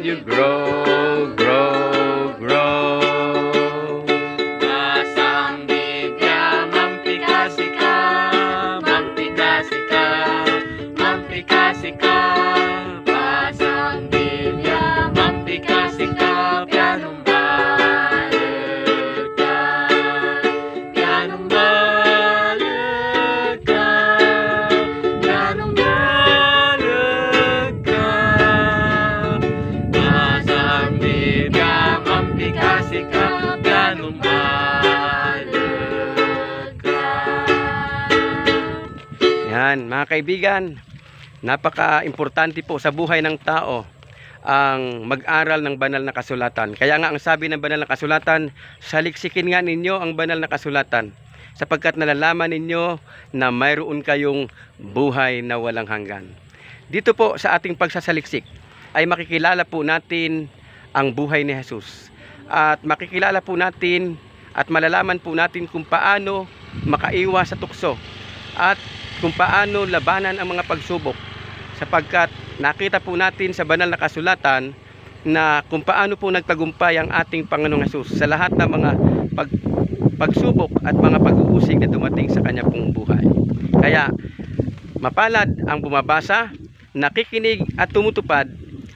you grow, grow, grow. Basang Biblia, mampikasi ka, mampikasi ka, mampikasi ka. Basang Biblia, mampikasi ka, pianong balik ka, pianong balik ka, pianong balik ka. Basang Biblia, mampikasi ka, pianong balik ka. Yan, mga kaibigan, napaka-importante po sa buhay ng tao ang mag-aral ng banal na kasulatan. Kaya nga ang sabi ng banal na kasulatan, saliksikin nga ninyo ang banal na kasulatan sapagkat nalalaman ninyo na mayroon kayong buhay na walang hanggan. Dito po sa ating pagsasaliksik ay makikilala po natin ang buhay ni Jesus. At makikilala po natin at malalaman po natin kung paano makaiwas sa tukso at kung paano labanan ang mga pagsubok, sapagkat nakita po natin sa banal na kasulatan na kung paano po nagtagumpay ang ating Panginoong Hesus sa lahat ng mga pagsubok at mga pag-uusig na dumating sa kanya pong buhay. Kaya mapalad ang bumabasa, nakikinig at tumutupad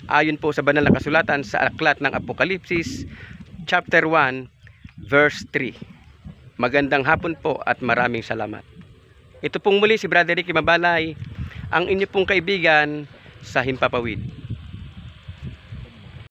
ayon po sa banal na kasulatan sa aklat ng Apokalipsis chapter 1 verse 3. Magandang hapon po at maraming salamat. Ito pong muli si Brother Ricky Mabalay, ang inyo pong kaibigan sa Himpapawid.